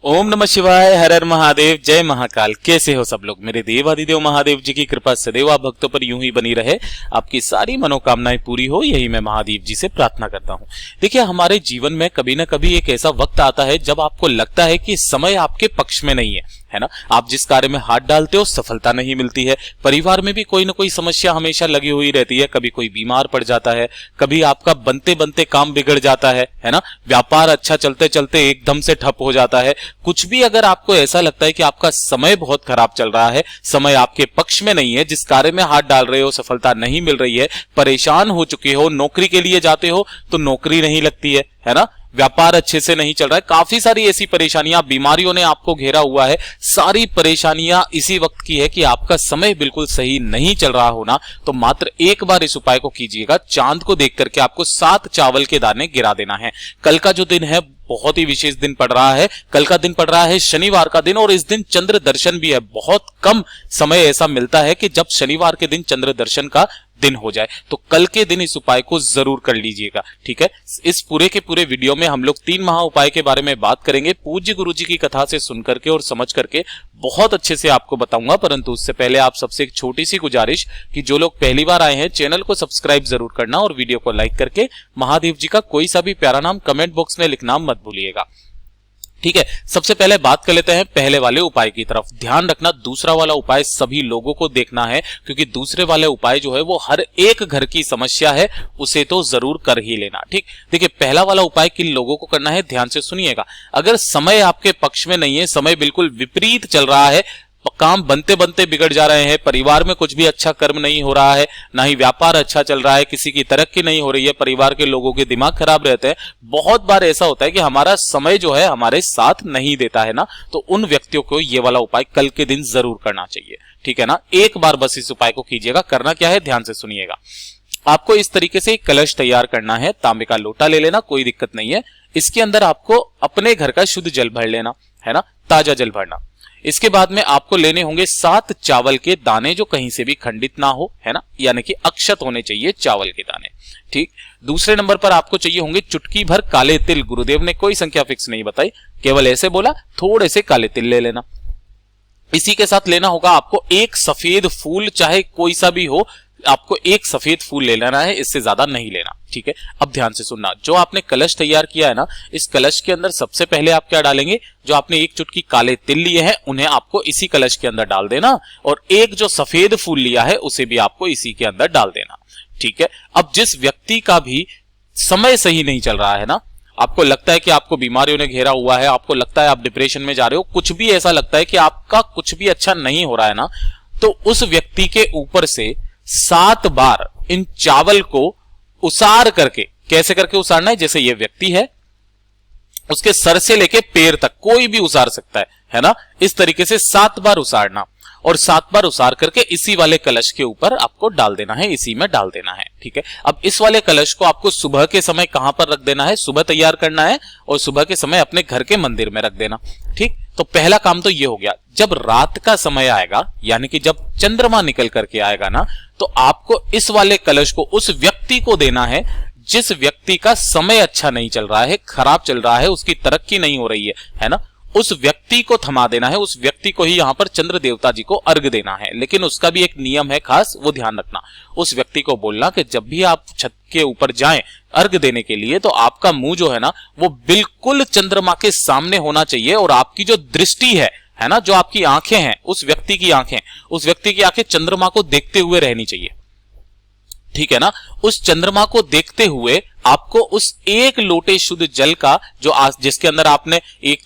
ओम नमः शिवाय, हर हर महादेव, जय महाकाल। कैसे हो सब लोग? मेरे देवादिदेव महादेव जी की कृपा सदैव आप भक्तों पर यूं ही बनी रहे, आपकी सारी मनोकामनाएं पूरी हो, यही मैं महादेव जी से प्रार्थना करता हूं। देखिए, हमारे जीवन में कभी ना कभी एक ऐसा वक्त आता है जब आपको लगता है कि समय आपके पक्ष में नहीं है ना। आप जिस कार्य में हाथ डालते हो सफलता नहीं मिलती है। परिवार में भी कोई ना कोई समस्या हमेशा लगी हुई रहती है। कभी कोई बीमार पड़ जाता है, कभी आपका बनते बनते काम बिगड़ जाता है ना। व्यापार अच्छा चलते चलते एकदम से ठप हो जाता है। कुछ भी अगर आपको ऐसा लगता है कि आपका समय बहुत खराब चल रहा है, समय आपके पक्ष में नहीं है, जिस कार्य में हाथ डाल रहे हो सफलता नहीं मिल रही है, परेशान हो चुके हो, नौकरी के लिए जाते हो तो नौकरी नहीं लगती है ना, व्यापार अच्छे से नहीं चल रहा है, काफी सारी ऐसी परेशानियां, बीमारियों ने आपको घेरा हुआ है, सारी परेशानियां इसी वक्त की है कि आपका समय बिल्कुल सही नहीं चल रहा हो ना, तो मात्र एक बार इस उपाय को कीजिएगा। चांद को देख करके आपको 7 चावल के दाने गिरा देना है। कल का जो दिन है बहुत ही विशेष दिन पड़ रहा है। कल का दिन पड़ रहा है शनिवार का दिन, और इस दिन चंद्र दर्शन भी है। बहुत कम समय ऐसा मिलता है कि जब शनिवार के दिन चंद्र दर्शन का दिन हो जाए, तो कल के दिन इस उपाय को जरूर कर लीजिएगा। ठीक है, इस पूरे के पूरे वीडियो में हम लोग 3 महा उपाय के बारे में बात करेंगे। पूज्य गुरु जी की कथा से सुन करके और समझ करके बहुत अच्छे से आपको बताऊंगा, परंतु उससे पहले आप सबसे एक छोटी सी गुजारिश कि जो लोग पहली बार आए हैं चैनल को सब्सक्राइब जरूर करना और वीडियो को लाइक करके महादेव जी का कोई सा भी प्यारा नाम कमेंट बॉक्स में लिखना मत भूलिएगा। ठीक है, सबसे पहले बात कर लेते हैं पहले वाले उपाय की तरफ। ध्यान रखना, दूसरा वाला उपाय सभी लोगों को देखना है, क्योंकि दूसरे वाले उपाय जो है वो हर एक घर की समस्या है, उसे तो जरूर कर ही लेना। ठीक, देखिए पहला वाला उपाय किन लोगों को करना है, ध्यान से सुनिएगा। अगर समय आपके पक्ष में नहीं है, समय बिल्कुल विपरीत चल रहा है, काम बनते बनते बिगड़ जा रहे हैं, परिवार में कुछ भी अच्छा कर्म नहीं हो रहा है, ना ही व्यापार अच्छा चल रहा है, किसी की तरक्की नहीं हो रही है, परिवार के लोगों के दिमाग खराब रहते हैं, बहुत बार ऐसा होता है कि हमारा समय जो है हमारे साथ नहीं देता है ना, तो उन व्यक्तियों को ये वाला उपाय कल के दिन जरूर करना चाहिए। ठीक है ना, एक बार बस इस उपाय को कीजिएगा। करना क्या है, ध्यान से सुनिएगा। आपको इस तरीके से एक कलश तैयार करना है। तांबे का लोटा ले लेना, कोई दिक्कत नहीं है। इसके अंदर आपको अपने घर का शुद्ध जल भर लेना है ना, ताजा जल भरना। इसके बाद में आपको लेने होंगे 7 चावल के दाने, जो कहीं से भी खंडित ना हो, है ना, यानी कि अक्षत होने चाहिए चावल के दाने। ठीक, दूसरे नंबर पर आपको चाहिए होंगे चुटकी भर काले तिल। गुरुदेव ने कोई संख्या फिक्स नहीं बताई, केवल ऐसे बोला थोड़े से काले तिल ले लेना। इसी के साथ लेना होगा आपको एक सफेद फूल, चाहे कोई सा भी हो, आपको एक सफेद फूल ले लेना है, इससे ज्यादा नहीं लेना। ठीक है, अब ध्यान से सुनना। जो आपने कलश तैयार किया है ना, इस कलश के अंदर सबसे पहले आप क्या डालेंगे, जो आपने एक चुटकी काले तिल लिए हैं उन्हें आपको इसी कलश के अंदर डाल देना, और एक जो सफेद फूल लिया है उसे भी आपको इसी के अंदर डाल देना। ठीक है, अब जिस व्यक्ति का भी समय सही नहीं चल रहा है ना, आपको लगता है कि आपको बीमारियों ने घेरा हुआ है, आपको लगता है आप डिप्रेशन में जा रहे हो, कुछ भी ऐसा लगता है कि आपका कुछ भी अच्छा नहीं हो रहा है ना, तो उस व्यक्ति के ऊपर से 7 बार इन चावल को उसार करके, कैसे करके उसारना है, जैसे ये व्यक्ति है उसके सर से लेके पैर तक कोई भी उसार सकता है ना, इस तरीके से 7 बार उसारना, और 7 बार उसार करके इसी वाले कलश के ऊपर आपको डाल देना है, इसी में डाल देना है। ठीक है, अब इस वाले कलश को आपको सुबह के समय कहां पर रख देना है, सुबह तैयार करना है और सुबह के समय अपने घर के मंदिर में रख देना। ठीक, तो पहला काम तो ये हो गया। जब रात का समय आएगा, यानी कि जब चंद्रमा निकल करके आएगा ना, तो आपको इस वाले कलश को उस व्यक्ति को देना है जिस व्यक्ति का समय अच्छा नहीं चल रहा है, खराब चल रहा है, उसकी तरक्की नहीं हो रही है ना, उस व्यक्ति को थमा देना है, उस व्यक्ति को ही यहां पर चंद्र देवता जी को अर्घ देना है। लेकिन उसका भी एक नियम है खास, वो ध्यान रखना। उस व्यक्ति को बोलना कि जब भी आप छत के ऊपर जाएं अर्घ देने के लिए, तो आपका मुंह जो है ना वो बिल्कुल चंद्रमा के सामने होना चाहिए, और आपकी जो दृष्टि है ना, जो आपकी आंखें हैं, उस व्यक्ति की आंखें चंद्रमा को देखते हुए रहनी चाहिए। ठीक है ना, उस चंद्रमा को देखते हुए आपको उस एक लोटे शुद्ध जल का, जो जिसके अंदर आपने एक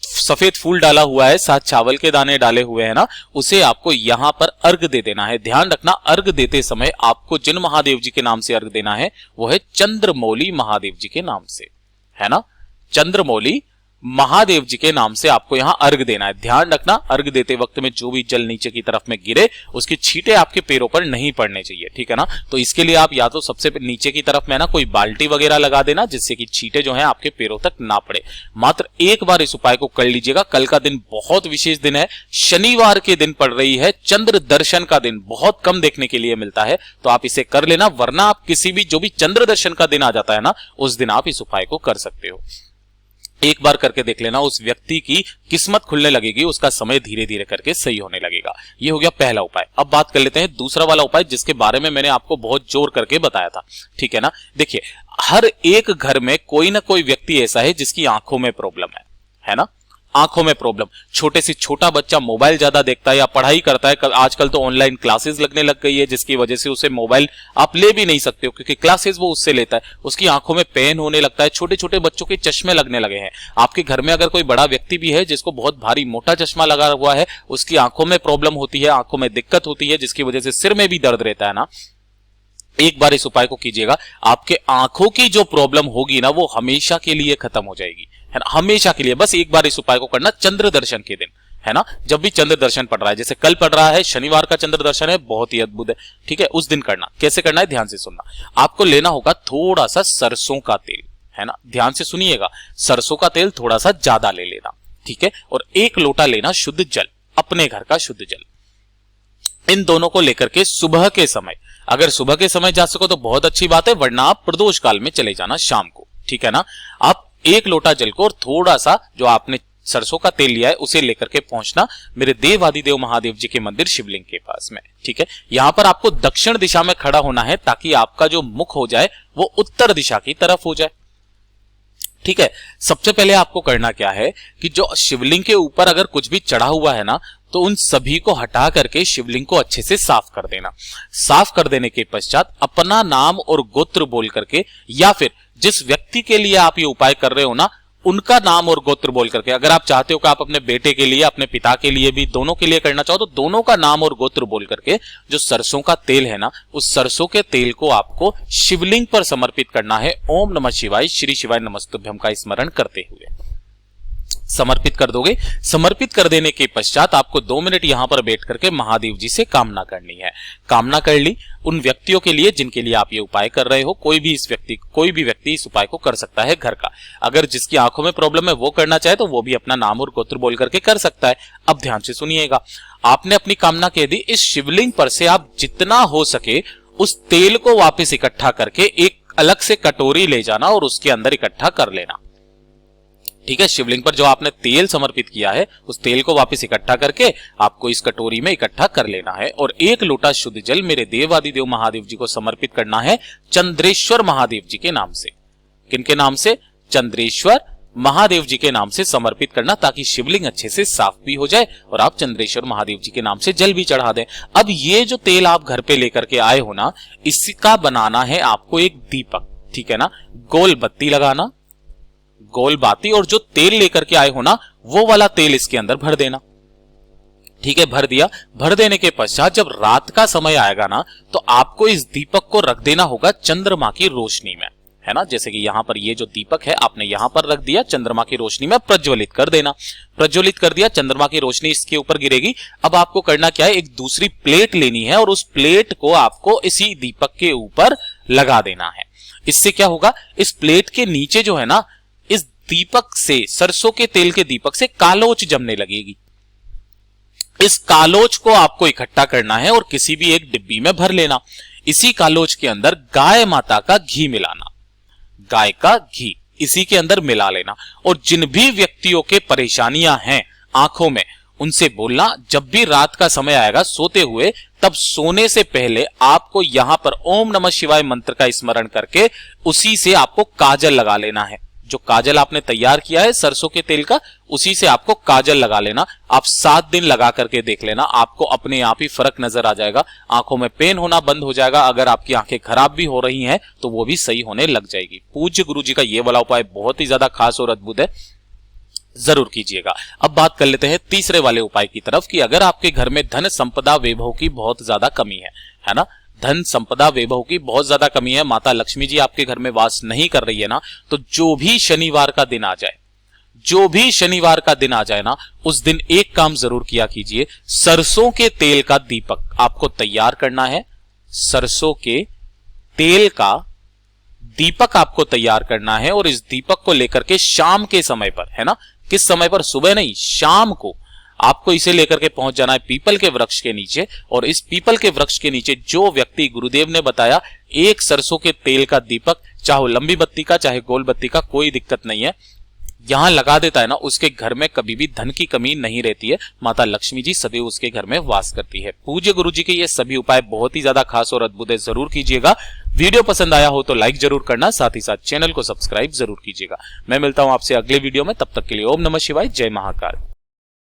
सफेद फूल डाला हुआ है, 7 चावल के दाने डाले हुए हैं ना, उसे आपको यहां पर अर्घ दे देना है। ध्यान रखना, अर्घ देते समय आपको जिन महादेव जी के नाम से अर्घ देना है वो है चंद्रमौली महादेव जी के नाम से, है ना, चंद्रमौली महादेव जी के नाम से आपको यहां अर्घ देना है। ध्यान रखना, अर्घ देते वक्त में जो भी जल नीचे की तरफ में गिरे उसकी छींटे आपके पैरों पर नहीं पड़ने चाहिए। ठीक है ना, तो इसके लिए आप या तो सबसे नीचे की तरफ में ना कोई बाल्टी वगैरह लगा देना, जिससे कि छींटे जो हैं आपके पैरों तक ना पड़े। मात्र एक बार इस उपाय को कर लीजिएगा। कल का दिन बहुत विशेष दिन है, शनिवार के दिन पड़ रही है, चंद्र दर्शन का दिन बहुत कम देखने के लिए मिलता है, तो आप इसे कर लेना। वरना आप किसी भी जो भी चंद्र दर्शन का दिन आ जाता है ना, उस दिन आप इस उपाय को कर सकते हो। एक बार करके देख लेना, उस व्यक्ति की किस्मत खुलने लगेगी, उसका समय धीरे धीरे करके सही होने लगेगा। ये हो गया पहला उपाय। अब बात कर लेते हैं दूसरा वाला उपाय, जिसके बारे में मैंने आपको बहुत जोर करके बताया था, ठीक है ना। देखिए, हर एक घर में कोई ना कोई व्यक्ति ऐसा है जिसकी आंखों में प्रॉब्लम है ना। आंखों में प्रॉब्लम, छोटे से छोटा बच्चा मोबाइल ज्यादा देखता है या पढ़ाई करता है, आजकल तो ऑनलाइन क्लासेस लगने लग गई है, जिसकी वजह से उसे मोबाइल आप ले भी नहीं सकते हो, क्योंकि क्लासेस वो उससे लेता है, उसकी आंखों में पेन होने लगता है। छोटे छोटे बच्चों के चश्मे लगने लगे हैं। आपके घर में अगर कोई बड़ा व्यक्ति भी है जिसको बहुत भारी मोटा चश्मा लगा हुआ है, उसकी आंखों में प्रॉब्लम होती है, आंखों में दिक्कत होती है, जिसकी वजह से सिर में भी दर्द रहता है ना, एक बार इस उपाय को कीजिएगा, आपके आंखों की जो प्रॉब्लम होगी ना वो हमेशा के लिए खत्म हो जाएगी, है ना, हमेशा के लिए। बस एक बार इस उपाय को करना चंद्र दर्शन के दिन, है ना, जब भी चंद्र दर्शन पड़ रहा है, जैसे कल पड़ रहा है, शनिवार का चंद्र दर्शन है, बहुत ही अद्भुत है, ठीक है, उस दिन करना। कैसे करना है ध्यान से सुनना। आपको लेना होगा थोड़ा सा सरसों का तेल, है ना, ध्यान से सुनिएगा, सरसों का तेल थोड़ा सा ज्यादा ले लेना, ठीक है, और 1 लोटा लेना शुद्ध जल, अपने घर का शुद्ध जल। इन दोनों को लेकर के सुबह के समय, अगर सुबह के समय जा सको तो बहुत अच्छी बात है, वरना आप प्रदोष काल में चले जाना शाम को, ठीक है ना। आप 1 लोटा जल को और थोड़ा सा जो आपने सरसों का तेल लिया है उसे लेकर के पहुंचना मेरे देवादिदेव महादेव जी के मंदिर शिवलिंग के पास में, ठीक है। यहां पर आपको दक्षिण दिशा में खड़ा होना है, ताकि आपका जो मुख हो जाए वो उत्तर दिशा की तरफ हो जाए, ठीक है। सबसे पहले आपको करना क्या है कि जो शिवलिंग के ऊपर अगर कुछ भी चढ़ा हुआ है ना, तो उन सभी को हटा करके शिवलिंग को अच्छे से साफ कर देना। साफ कर देने के पश्चात अपना नाम और गोत्र बोल करके, या फिर जिस व्यक्ति के लिए आप ये उपाय कर रहे हो ना, उनका नाम और गोत्र बोल करके, अगर आप चाहते हो कि आप अपने बेटे के लिए, अपने पिता के लिए भी, दोनों के लिए करना चाहो, तो दोनों का नाम और गोत्र बोल करके जो सरसों का तेल है ना, उस सरसों के तेल को आपको शिवलिंग पर समर्पित करना है। ओम नमः शिवाय, श्री शिवाय नमस्तुभ्यम का स्मरण करते हुए समर्पित कर दोगे। समर्पित कर देने के पश्चात आपको 2 मिनट यहां पर बैठ करके महादेव जी से कामना करनी है। कामना कर ली उन व्यक्तियों के लिए जिनके लिए आप ये उपाय कर रहे हो। कोई भी व्यक्ति इस उपाय को कर सकता है घर का। अगर जिसकी आंखों में प्रॉब्लम है वो करना चाहे तो वो भी अपना नाम और गोत्र बोल करके कर सकता है। अब ध्यान से सुनिएगा, आपने अपनी कामना कह दी। इस शिवलिंग पर से आप जितना हो सके उस तेल को वापस इकट्ठा करके एक अलग से कटोरी ले जाना और उसके अंदर इकट्ठा कर लेना, ठीक है। शिवलिंग पर जो आपने तेल समर्पित किया है उस तेल को वापस इकट्ठा करके आपको इस कटोरी में इकट्ठा कर लेना है और 1 लोटा शुद्ध जल मेरे देवादिदेव महादेव जी को समर्पित करना है चंद्रेश्वर महादेव जी के नाम से। किनके नाम से? चंद्रेश्वर महादेव जी के नाम से समर्पित करना, ताकि शिवलिंग अच्छे से साफ भी हो जाए और आप चंद्रेश्वर महादेव जी के नाम से जल भी चढ़ा दें। अब ये जो तेल आप घर पे लेकर के आए हो ना, इसका बनाना है आपको एक दीपक, ठीक है ना। गोल बत्ती लगाना, गोल बाती, और जो तेल लेकर के आए हो ना वो वाला तेल इसके अंदर भर देना, ठीक है। भर दिया। भर देने के पश्चात जब रात का समय आएगा ना, तो आपको इस दीपक को रख देना होगा चंद्रमा की रोशनी में, है ना। जैसे कि यहां पर ये जो दीपक है आपने यहां पर रख दिया, चंद्रमा की रोशनी में प्रज्वलित कर देना। प्रज्वलित कर दिया, चंद्रमा की रोशनी इसके ऊपर गिरेगी। अब आपको करना क्या है, एक दूसरी प्लेट लेनी है और उस प्लेट को आपको इसी दीपक के ऊपर लगा देना है। इससे क्या होगा, इस प्लेट के नीचे जो है ना, इस दीपक से, सरसों के तेल के दीपक से कालोच जमने लगेगी। इस कालोच को आपको इकट्ठा करना है और किसी भी एक डिब्बी में भर लेना। इसी कालोच के अंदर गाय माता का घी मिलाना, गाय का घी इसी के अंदर मिला लेना। और जिन भी व्यक्तियों के परेशानियां हैं आंखों में, उनसे बोलना जब भी रात का समय आएगा सोते हुए, तब सोने से पहले आपको यहां पर ओम नमः शिवाय मंत्र का स्मरण करके उसी से आपको काजल लगा लेना है। जो काजल आपने तैयार किया है सरसों के तेल का, उसी से आपको काजल लगा लेना। आप 7 दिन लगा करके देख लेना, आपको अपने आप ही फर्क नजर आ जाएगा। आंखों में पेन होना बंद हो जाएगा। अगर आपकी आंखें खराब भी हो रही हैं तो वो भी सही होने लग जाएगी। पूज्य गुरु जी का ये वाला उपाय बहुत ही ज्यादा खास और अद्भुत है, जरूर कीजिएगा। अब बात कर लेते हैं तीसरे वाले उपाय की तरफ कि अगर आपके घर में धन संपदा वैभव की बहुत ज्यादा कमी है ना, धन संपदा वैभव की बहुत ज्यादा कमी है, माता लक्ष्मी जी आपके घर में वास नहीं कर रही है ना, तो जो भी शनिवार का दिन आ जाए, जो भी शनिवार का दिन आ जाए ना, उस दिन एक काम जरूर किया कीजिए। सरसों के तेल का दीपक आपको तैयार करना है। सरसों के तेल का दीपक आपको तैयार करना है और इस दीपक को लेकर के शाम के समय पर, है ना, किस समय पर? सुबह नहीं, शाम को आपको इसे लेकर के पहुंच जाना है पीपल के वृक्ष के नीचे। और इस पीपल के वृक्ष के नीचे जो व्यक्ति गुरुदेव ने बताया, एक सरसों के तेल का दीपक, चाहे लंबी बत्ती का चाहे गोल बत्ती का, कोई दिक्कत नहीं है, यहाँ लगा देता है ना, उसके घर में कभी भी धन की कमी नहीं रहती है। माता लक्ष्मी जी सदैव उसके घर में वास करती है। पूज्य गुरु जी के ये सभी उपाय बहुत ही ज्यादा खास और अद्भुत है, जरूर कीजिएगा। वीडियो पसंद आया हो तो लाइक जरूर करना, साथ ही साथ चैनल को सब्सक्राइब जरूर कीजिएगा। मैं मिलता हूं आपसे अगले वीडियो में, तब तक के लिए ओम नमः शिवाय, जय महाकाल।